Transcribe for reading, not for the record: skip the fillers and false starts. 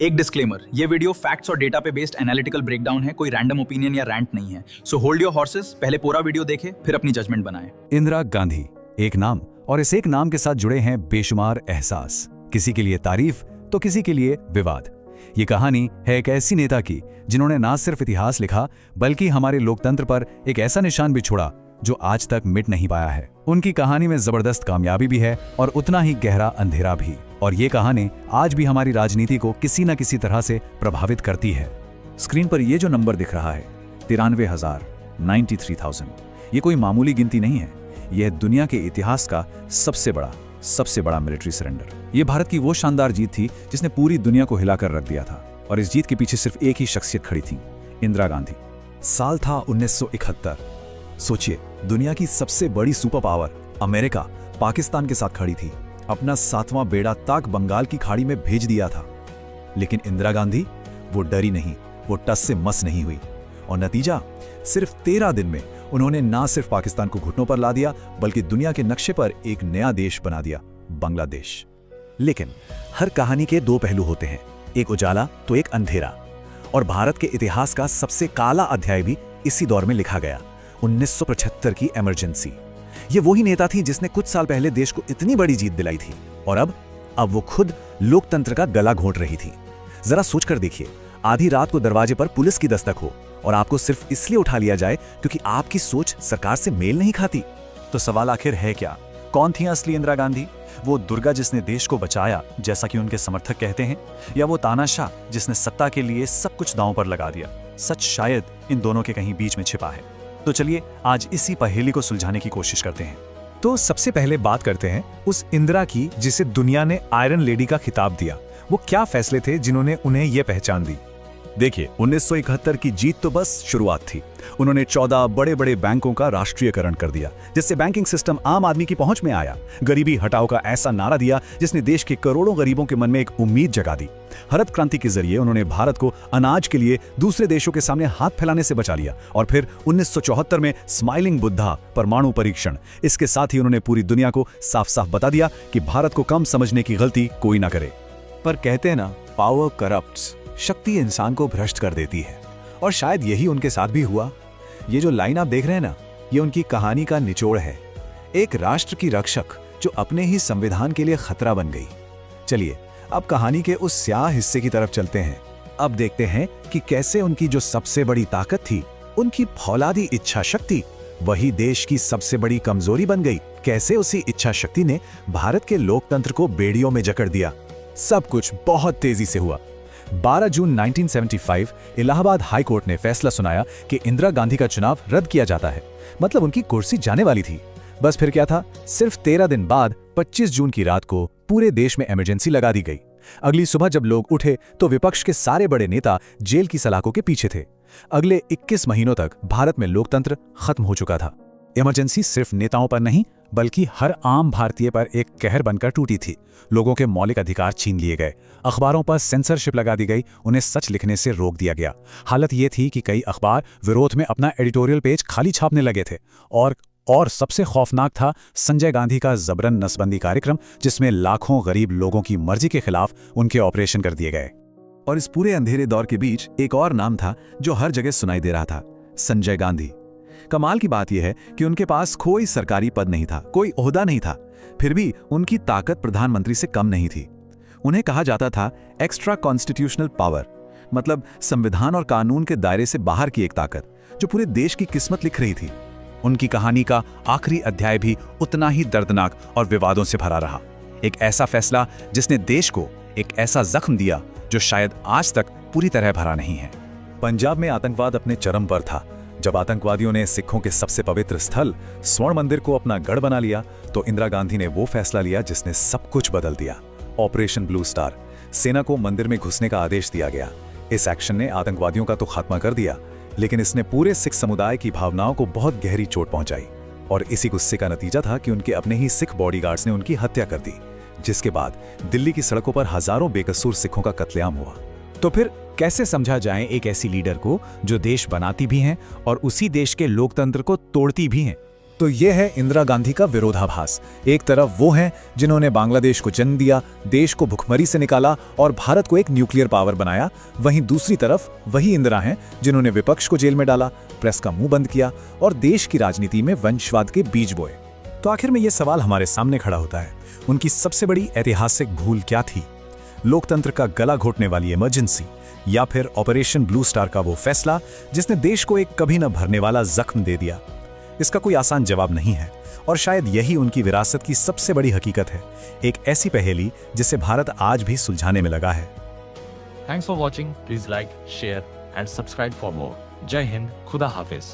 एक डिस्क्लेमर, ये video facts और डेटा पे बेस्ड एनालिटिकल ब्रेकडाउन है, कोई रैंडम ओपिनियन या रैंट नहीं है। सो होल्ड योर हॉर्सेस, पहले पूरा वीडियो देखें, फिर अपनी जजमेंट बनाएं। इंदिरा गांधी, एक नाम, और इस एक नाम के साथ जुड़े हैं बेशुमार एहसास, किसी के लिए तारीफ तो किसी के लिए विवाद। ये कहानी है एक ऐसी नेता की जिन्होंने ना सिर्फ इतिहास लिखा बल्कि हमारे लोकतंत्र पर एक ऐसा निशान भी छोड़ा जो आज तक मिट नहीं पाया है। उनकी कहानी में जबरदस्त कामयाबी भी है और उतना ही गहरा अंधेरा भी, और ये कहानी आज भी हमारी राजनीति को किसी न किसी तरह से प्रभावित करती है। स्क्रीन पर ये जो नंबर दिख रहा है 93,000, ये कोई मामूली गिनती नहीं है। यह दुनिया के इतिहास का सबसे बड़ा मिलिट्री सरेंडर। ये भारत की वो शानदार जीत थी जिसने पूरी दुनिया को हिलाकर रख दिया था, और इस जीत के पीछे सिर्फ एक ही शख्सियत खड़ी थी, इंदिरा गांधी। साल था 1971। सोचिए, दुनिया की सबसे बड़ी सुपर पावर अमेरिका पाकिस्तान के साथ खड़ी थी, अपना 7वां बेड़ा ताक बंगाल की खाड़ी में भेज दिया था। लेकिन इंदिरा गांधी वो डरी नहीं, वो टस से मस नहीं हुई, और नतीजा सिर्फ 13 दिन में उन्होंने ना सिर्फ पाकिस्तान को घुटनों पर ला दिया बल्कि दुनिया के नक्शे पर एक नया देश बना दिया, बांग्लादेश। लेकिन हर कहानी के दो पहलू होते हैं, एक उजाला तो एक अंधेरा, और भारत के इतिहास का सबसे काला अध्याय भी इसी दौर में लिखा गया, 1975 की इमरजेंसी। ये वही नेता थी जिसने कुछ साल पहले देश को इतनी बड़ी जीत दिलाई थी, और अब वो खुद लोकतंत्र का गला घोंट रही थी। जरा सोचकर देखिए, आधी रात को दरवाजे पर पुलिस की दस्तक हो और आपको सिर्फ इसलिए उठा लिया जाए क्योंकि आपकी सोच सरकार से मेल नहीं खाती। तो सवाल आखिर है क्या? कौन थी असली इंदिरा गांधी? वो दुर्गा जिसने देश को बचाया जैसा कि उनके समर्थक कहते हैं, या वो तानाशाह जिसने सत्ता के लिए सब कुछ दांव पर लगा दिया? सच शायद इन दोनों के कहीं बीच में छिपा है। तो चलिए आज इसी पहेली को सुलझाने की कोशिश करते हैं। तो सबसे पहले बात करते हैं उस इंदिरा की जिसे दुनिया ने आयरन लेडी का खिताब दिया। वो क्या फैसले थे जिन्होंने उन्हें यह पहचान दी? देखिए, 1971 की जीत तो बस शुरुआत थी। उन्होंने 14 बड़े बड़े बैंकों का राष्ट्रीयकरण कर दिया, जिससे बैंकिंग सिस्टम आम आदमी की पहुंच में आया। गरीबी हटाओ का ऐसा नारा दिया जिसने देश के करोड़ों गरीबों के मन में एक उम्मीद जगा दी। हरित क्रांति के जरिए उन्होंने भारत को अनाज के लिए दूसरे देशों के सामने हाथ फैलाने से बचा लिया, और फिर 1974 में स्माइलिंग बुद्धा परमाणु परीक्षण। इसके साथ ही उन्होंने पूरी दुनिया को साफ साफ बता दिया कि भारत को कम समझने की गलती कोई ना करे। पर कहते हैं ना, पावर करप्ट्स, शक्ति इंसान को भ्रष्ट कर देती है, और शायद यही उनके साथ भी हुआ। ये जो लाइन आप देख रहे हैं ना, ये उनकी कहानी का निचोड़ है। एक राष्ट्र की रक्षक जो अपने ही संविधान के लिए खतरा बन गई। चलिए अब कहानी के उस स्याह हिस्से की तरफ चलते हैं। अब देखते हैं कि कैसे उनकी जो सबसे बड़ी ताकत थी, उनकी फौलादी इच्छा शक्ति, वही देश की सबसे बड़ी कमजोरी बन गई। कैसे उसी इच्छा शक्ति ने भारत के लोकतंत्र को बेड़ियों में जकड़ दिया। सब कुछ बहुत तेजी से हुआ। 12 जून 1975 इलाहाबाद हाई कोर्ट ने फैसला सुनाया कि इंदिरा गांधी का चुनाव रद्द किया जाता है। मतलब उनकी कुर्सी जाने वाली थी। बस फिर क्या था, सिर्फ 13 दिन बाद 25 जून की रात को पूरे देश में इमरजेंसी लगा दी गई। अगली सुबह जब लोग उठे तो विपक्ष के सारे बड़े नेता जेल की सलाखों के पीछे थे। अगले 21 महीनों तक भारत में लोकतंत्र खत्म हो चुका था। इमरजेंसी सिर्फ नेताओं पर नहीं बल्कि हर आम भारतीय पर एक कहर बनकर टूटी थी। लोगों के मौलिक अधिकार छीन लिए गए, अखबारों पर सेंसरशिप लगा दी गई, उन्हें सच लिखने से रोक दिया गया। हालत ये थी कि कई अखबार विरोध में अपना एडिटोरियल पेज खाली छापने लगे थे। और सबसे खौफनाक था संजय गांधी का जबरन नसबंदी कार्यक्रम, जिसमें लाखों गरीब लोगों की मर्जी के खिलाफ उनके ऑपरेशन कर दिए गए। और इस पूरे अंधेरे दौर के बीच एक और नाम था जो हर जगह सुनाई दे रहा था, संजय गांधी। कमाल की बात यह है कि उनके पास कोई सरकारी पद नहीं था, कोई ओहदा नहीं था, फिर भी उनकी ताकत प्रधानमंत्री से कम नहीं थी। उन्हें कहा जाता था एक्स्ट्रा कॉन्स्टिट्यूशनल पावर, मतलब संविधान और कानून के दायरे से बाहर की एक ताकत जो पूरे देश की किस्मत लिख रही थी। उनकी कहानी का आखिरी अध्याय भी उतना ही दर्दनाक और विवादों से भरा रहा। एक ऐसा फैसला जिसने देश को एक ऐसा जख्म दिया जो शायद आज तक पूरी तरह भरा नहीं है। पंजाब में आतंकवाद अपने चरम पर था। जब आतंकवादियों ने सिखों के सबसे पवित्र स्थल स्वर्ण मंदिर को अपना गढ़ बना लिया, तो इंदिरा गांधी ने वो फैसला लिया जिसने सब कुछ बदल दिया। ऑपरेशन ब्लू स्टार, सेना को मंदिर में घुसने का आदेश दिया गया। इस एक्शन ने आतंकवादियों का तो खात्मा कर दिया, लेकिन इसने पूरे सिख समुदाय की भावनाओं को बहुत गहरी चोट पहुंचाई। और इसी गुस्से का नतीजा था कि उनके अपने ही सिख बॉडीगार्ड्स ने उनकी हत्या कर दी, जिसके बाद दिल्ली की सड़कों पर हजारों बेकसूर सिखों का कत्लेआम हुआ। तो फिर कैसे समझा जाए एक ऐसी लीडर को जो देश बनाती भी हैं और उसी देश के लोकतंत्र को तोड़ती भी हैं? तो ये है इंदिरा गांधी का विरोधाभास। एक तरफ वो हैं जिन्होंने बांग्लादेश को जन्म दिया, देश को भुखमरी से निकाला और भारत को एक न्यूक्लियर पावर बनाया। वहीं दूसरी तरफ वही इंदिरा हैं जिन्होंने विपक्ष को जेल में डाला, प्रेस का मुंह बंद किया और देश की राजनीति में वंशवाद के बीज बोए। तो आखिर में ये सवाल हमारे सामने खड़ा होता है, उनकी सबसे बड़ी ऐतिहासिक भूल क्या थी? लोकतंत्र का गला घोटने वाली इमरजेंसी, या फिर ऑपरेशन ब्लू स्टार का वो फैसला जिसने देश को एक कभी न भरने वाला जख्म दे दिया? इसका कोई आसान जवाब नहीं है और शायद यही उनकी विरासत की सबसे बड़ी हकीकत है, एक ऐसी पहेली जिसे भारत आज भी सुलझाने में लगा है। Thanks for watching. Please like, share and subscribe for more. Jai Hind, Khuda Hafiz.